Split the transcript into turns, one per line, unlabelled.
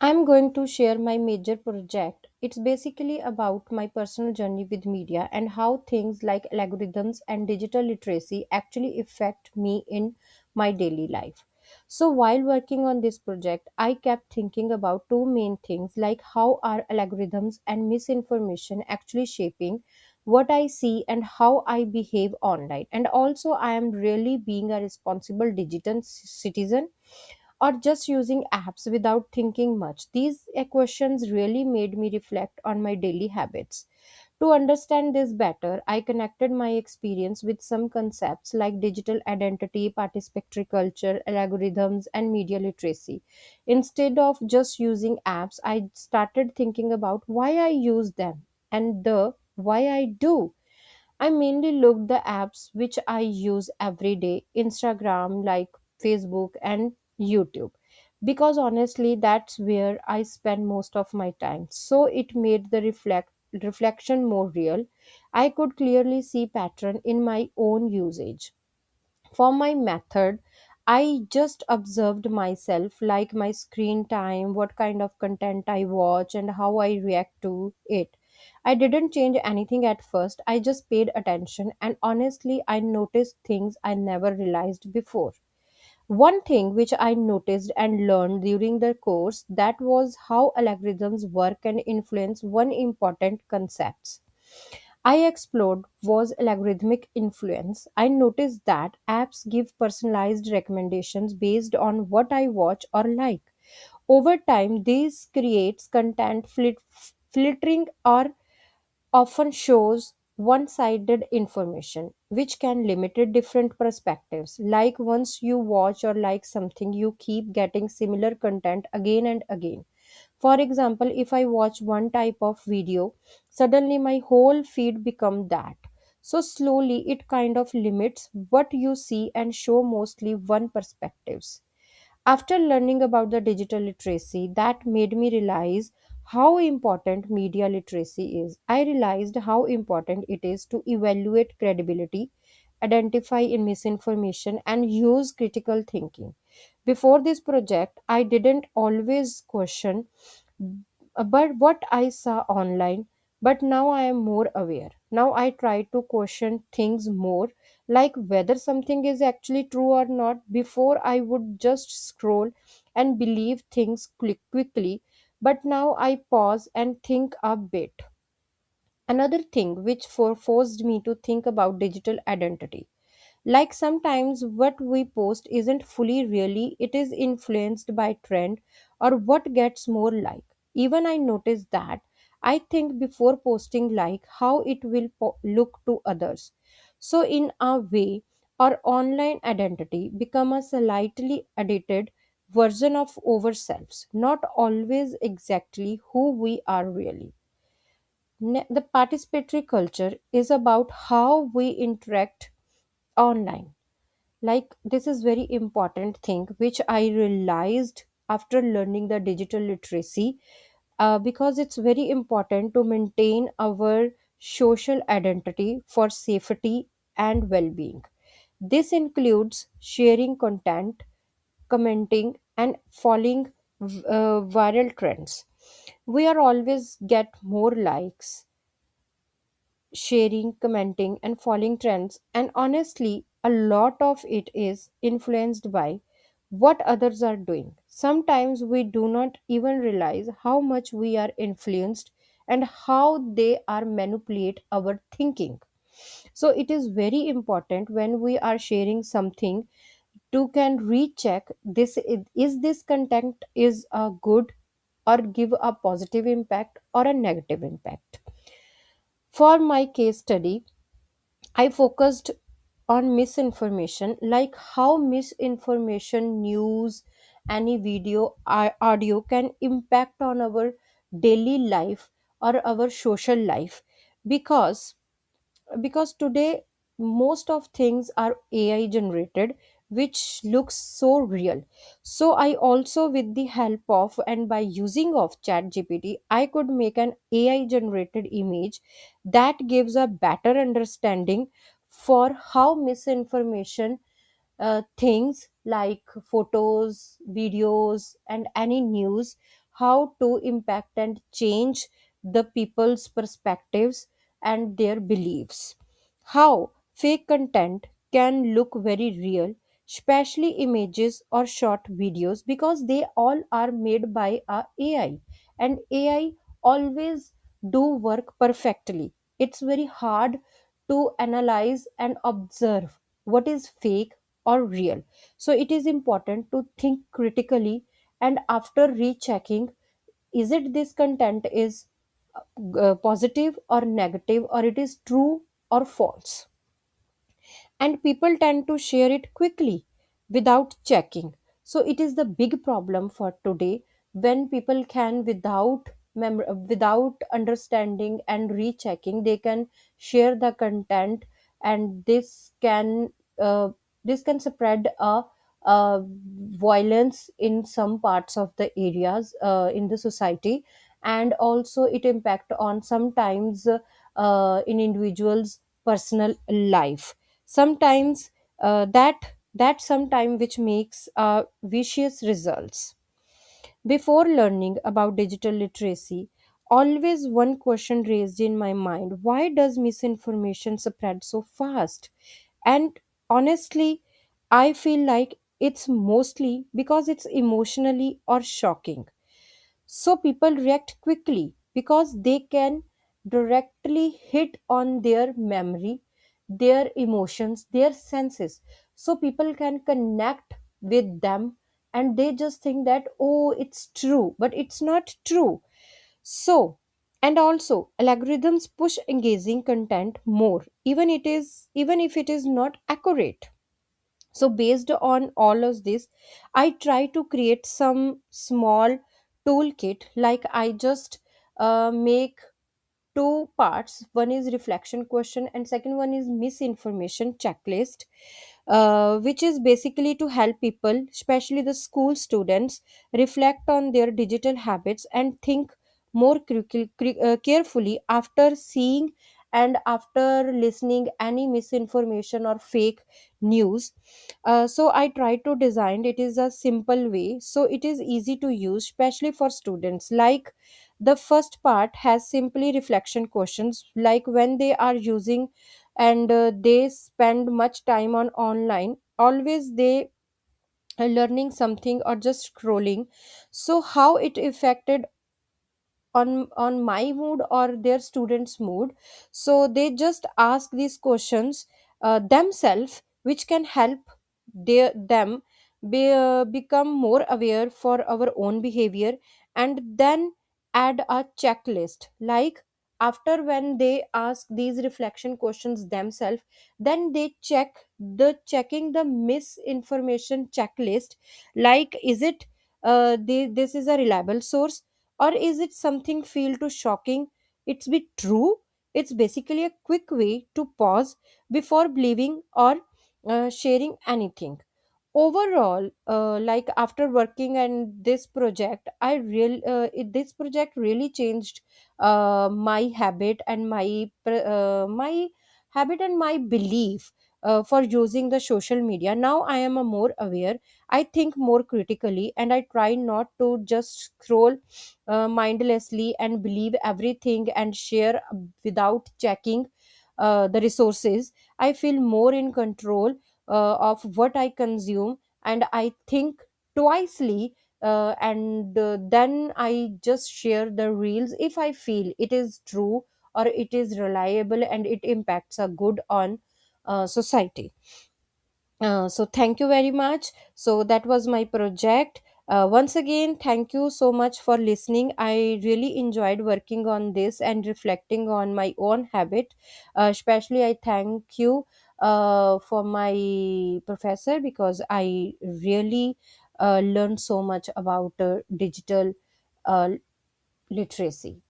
I'm going to share my major project. It's basically about my personal journey with media and how things like algorithms and digital literacy actually affect me in my daily life. So, while working on this project, I kept thinking about two main things like how are algorithms and misinformation actually shaping what I see and how I behave online. And also, I am really being a responsible digital citizen or just using apps without thinking much? These questions really made me reflect on my daily habits. To understand this better, I connected my experience with some concepts like digital identity, participatory culture, algorithms, and media literacy. Instead of just using apps, I started thinking about why I use them and the why I do. I mainly looked the apps which I use every day, Instagram, like Facebook and YouTube. Because honestly, that's where I spend most of my time. So it made the reflection more real. I could clearly see pattern in my own usage. For my method, I just observed myself, like my screen time, what kind of content I watch, and how I react to it. I didn't change anything at first, I just paid attention, and honestly, I noticed things I never realized before. One thing which I noticed and learned during the course that was how algorithms work and influence one important concepts I explored was algorithmic influence. I noticed that apps give personalized recommendations based on what I watch or like. Over time, this creates content filtering or often shows one-sided information which can limit different perspectives. Like once you watch or like something, you keep getting similar content again and again. For example, if I watch one type of video, suddenly my whole feed become that. So slowly it kind of limits what you see and show mostly one perspectives. After learning about the digital literacy, that made me realize how important media literacy is. I realized how important it is to evaluate credibility, identify in misinformation, and use critical thinking. Before this project, I didn't always question but what I saw online, but now I am more aware. Now I try to question things more, like whether something is actually true or not. Before I would just scroll and believe things quickly, but now I pause and think a bit. Another thing which forced me to think about digital identity, like sometimes what we post isn't fully really, it is influenced by trend or what gets more like. Even I noticed that I think before posting like how it will look to others. So in a way, our online identity become a slightly edited version of ourselves, not always exactly who we are really. The participatory culture is about how we interact online. Like this is very important thing which I realized after learning the digital literacy, because it's very important to maintain our social identity for safety and well-being. This includes sharing content, commenting, and following viral trends. We are always get more likes, sharing, commenting, and following trends. And honestly, a lot of it is influenced by what others are doing. Sometimes we do not even realize how much we are influenced and how they are manipulate our thinking. So it is very important when we are sharing something to can recheck this, is this content is a good or give a positive impact or a negative impact. For my case study, I focused on misinformation, like how misinformation, news, any video, audio can impact on our daily life or our social life. Because today most of things are AI generated, which looks so real. So I also, with the help of and by using of chat gpt, I could make an AI generated image that gives a better understanding for how misinformation, things like photos, videos, and any news, how to impact and change the people's perspectives and their beliefs. How fake content can look very real, especially images or short videos, because they all are made by a AI, and AI always do work perfectly. It's very hard to analyze and observe what is fake or real. So it is important to think critically, and after rechecking, is it this content is positive or negative, or it is true or false. And people tend to share it quickly without checking. So it is the big problem for today, when people can without understanding and rechecking, they can share the content, and uh, this can spread a violence in some parts of the areas in the society, and also it impact on sometimes in individuals personal life. Sometimes that sometime which makes vicious results. Before learning about digital literacy, always one question raised in my mind: why does misinformation spread so fast? And honestly, I feel like it's mostly because it's emotionally or shocking. So people react quickly because they can directly hit on their memory, their emotions, their senses. So people can connect with them, and they just think that, oh, it's true, but it's not true. So, and also algorithms push engaging content more, even if it is not accurate. So based on all of this, I try to create some small toolkit. Like I just make two parts: one is reflection question, and second one is misinformation checklist, which is basically to help people, especially the school students, reflect on their digital habits and think more carefully after seeing and after listening any misinformation or fake news. So I try to design it is a simple way, so it is easy to use, especially for students. Like the first part has simply reflection questions, like when they are using and they spend much time on online, always they are learning something or just scrolling. So how it affected on my mood or their students mood. So they just ask these questions themselves, which can help them become more aware for our own behavior. And then add a checklist, like after when they ask these reflection questions themselves, then they checking the misinformation checklist, like is it this is a reliable source, or is it something feel too shocking it's be true. It's basically a quick way to pause before believing or sharing anything. Overall, like after working on this project, this project really changed my habit and my habit and my belief for using the social media. Now I am a more aware, I think more critically, and I try not to just scroll mindlessly and believe everything and share without checking the resources. I feel more in control of what I consume, and I think twicely, and then I just share the reels if I feel it is true or it is reliable and it impacts a good on society. So thank you very much. So that was my project. Once again, thank you so much for listening. I really enjoyed working on this and reflecting on my own habit. Especially, I thank you for my professor, because I really learned so much about digital uh, literacy.